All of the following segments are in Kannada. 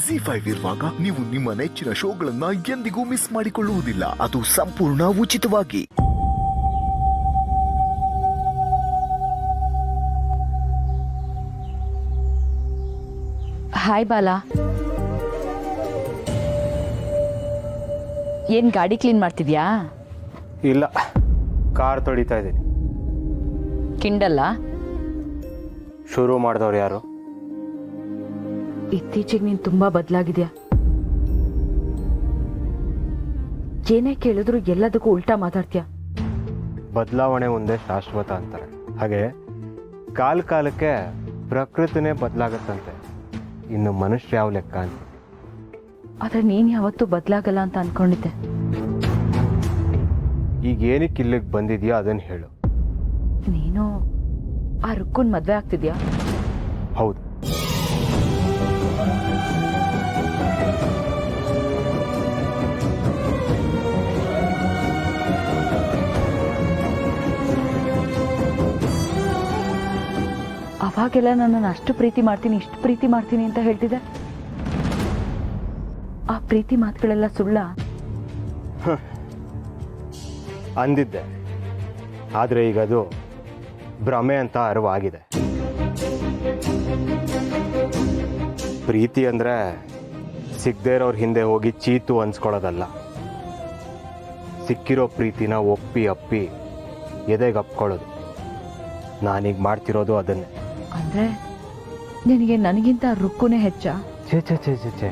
ZEE5 ಇರುವಾಗ ನೀವು ನಿಮ್ಮ ನೆಚ್ಚಿನ ಶೋಗಳನ್ನ ಎಂದಿಗೂ ಮಿಸ್ ಮಾಡಿಕೊಳ್ಳುವುದಿಲ್ಲ. ಅದು ಸಂಪೂರ್ಣ ಉಚಿತವಾಗಿ. ಹಾಯ್ ಬಾಲಾ, ಏನ್ ಗಾಡಿ ಕ್ಲೀನ್ ಮಾಡ್ತಿದ್ಯಾ? ಇಲ್ಲ, ಕಾರ್ ತೊಳಿತಾ ಇದ್ದೀನಿ. ಕಿಂಡಲ್ಲ? ಶುರು ಮಾಡಿದವ್ರು ಯಾರು? ಇತ್ತೀಚೆಗೆ ನೀನ್ ತುಂಬಾ ಬದಲಾಗಿದ್ಯಾ. ಏನೇ ಕೇಳಿದ್ರು ಎಲ್ಲದಕ್ಕೂ ಉಲ್ಟಾ ಮಾತಾಡ್ತೀಯ. ಬದಲಾವಣೆ ಒಂದೇ ಶಾಶ್ವತ ಅಂತಾರೆ. ಹಾಗೆ ಕಾಲಕ್ಕೆ ಪ್ರಕೃತಿನೇ ಬದಲಾಗತ್ತಂತೆ. ಇನ್ನು ಮನುಷ್ಯ ಯಾವ ಲೆಕ್ಕ ಅಂತ. ಆದ್ರೆ ನೀನ್ ಯಾವತ್ತೂ ಬದಲಾಗಲ್ಲ ಅಂತ ಅನ್ಕೊಂಡಿದ್ದೆ. ಈಗ ಏನಕ್ಕೆ ಇಲ್ಲಿಗೆ ಬಂದಿದ್ಯಾ ಅದನ್ನು ಹೇಳು. ನೀನು ಆ ರುಕ್ಕುನ್ ಮದ್ವೆ ಆಗ್ತಿದ್ಯಾ? ಹೌದು. ಅವಾಗೆಲ್ಲ ನನ್ನನ್ನು ಅಷ್ಟು ಪ್ರೀತಿ ಮಾಡ್ತೀನಿ, ಇಷ್ಟು ಪ್ರೀತಿ ಮಾಡ್ತೀನಿ ಅಂತ ಹೇಳ್ತಿದ್ದೆ. ಆ ಪ್ರೀತಿ ಮಾತುಗಳೆಲ್ಲ ಸುಳ್ಳ? ಅಂದಿದ್ದೆ, ಆದರೆ ಈಗ ಅದು ಭ್ರಮೆ ಅಂತ ಅರಿವಾಗಿದೆ. ಪ್ರೀತಿ ಅಂದರೆ ಸಿಗದೇ ಇರೋರ ಹಿಂದೆ ಹೋಗಿ ಚೀತು ಅನ್ಸ್ಕೊಳ್ಳೋದಲ್ಲ. ಸಿಕ್ಕಿರೋ ಪ್ರೀತಿನ ಒಪ್ಪಿ ಅಪ್ಪಿ ಎದೆಗೆ ಅಪ್ಕೊಳ್ಳೋದು. ನಾನೀಗ ಮಾಡ್ತಿರೋದು ಅದನ್ನೇ. ಅಂದ್ರೆ ನಿನಗೆ ನನಗಿಂತ ರುಕ್ಕುನೇ ಹೆಚ್ಚ? ಛೇ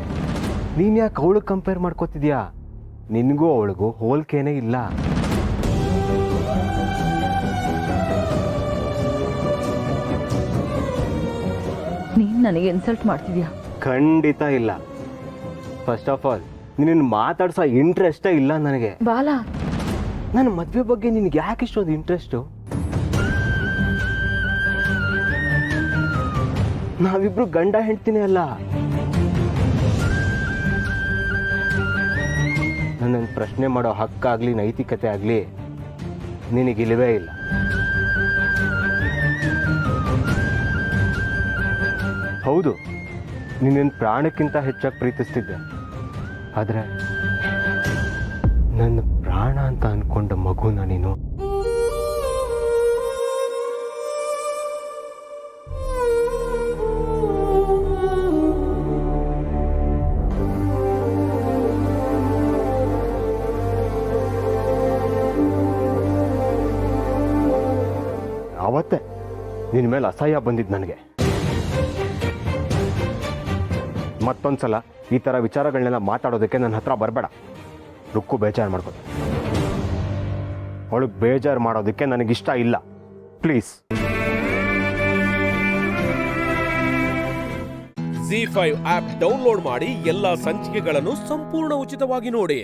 ನೀನು ಯಾಕೆ ಅವಳಿಗೆ ಕಂಪೇರ್ ಮಾಡ್ಕೋತಿದ್ಯಾ? ನಿನಗೂ ಅವಳಿಗೂ ಹೋಲ್ಕೆನೇ ಇಲ್ಲ. ನೀನ್ ನನಗೆ ಇನ್ಸಲ್ಟ್ ಮಾಡ್ತಿದ್ಯಾ? ಖಂಡಿತ ಇಲ್ಲ. ಫಸ್ಟ್ ಆಫ್ ಆಲ್ ನಿನ್ನ ಮಾತಾಡ್ಸೋ ಇಂಟ್ರೆಸ್ಟೇ ಇಲ್ಲ ನನಗೆ. ಬಾಲ, ನನ್ನ ಮದುವೆ ಬಗ್ಗೆ ನಿನಗೆ ಯಾಕೆ ಇಷ್ಟೊಂದು ಇಂಟ್ರೆಸ್ಟು? ನಾವಿಬ್ರು ಗಂಡ ಹೆಂಡ್ತಿನೇ ಅಲ್ಲ. ನನ್ನನ್ನು ಪ್ರಶ್ನೆ ಮಾಡೋ ಹಕ್ಕಾಗ್ಲಿ ನೈತಿಕತೆ ಆಗಲಿ ನಿನಗಿಲ್ವೇ ಇಲ್ಲ. ಹೌದು, ನಿನ್ನ ಪ್ರಾಣಕ್ಕಿಂತ ಹೆಚ್ಚಾಗಿ ಪ್ರೀತಿಸ್ತಿದ್ದೆ. ಆದರೆ ನನ್ನ ಪ್ರಾಣ ಅಂತ ಅನ್ಕೊಂಡ ಮಗುನ ನೀನು ಅವತ್ತೇ ನಿನ್ನ ಮೇಲೆ ಅಸಹ್ಯ ಬಂದಿದ್ದು ನನಗೆ. ಮತ್ತೊಂದ್ಸಲ ಈ ಥರ ವಿಚಾರಗಳನ್ನೆಲ್ಲ ಮಾತಾಡೋದಕ್ಕೆ ನನ್ನ ಹತ್ರ ಬರಬೇಡ. ರುಕ್ಕು ಬೇಜಾರು ಮಾಡ್ಬೋದು. ಅವಳಿಗೆ ಬೇಜಾರು ಮಾಡೋದಕ್ಕೆ ನನಗಿಷ್ಟ ಇಲ್ಲ. ಪ್ಲೀಸ್. ZEE5 ಆಪ್ ಡೌನ್ಲೋಡ್ ಮಾಡಿ ಎಲ್ಲಾ ಸಂಚಿಕೆಗಳನ್ನು ಸಂಪೂರ್ಣ ಉಚಿತವಾಗಿ ನೋಡಿ.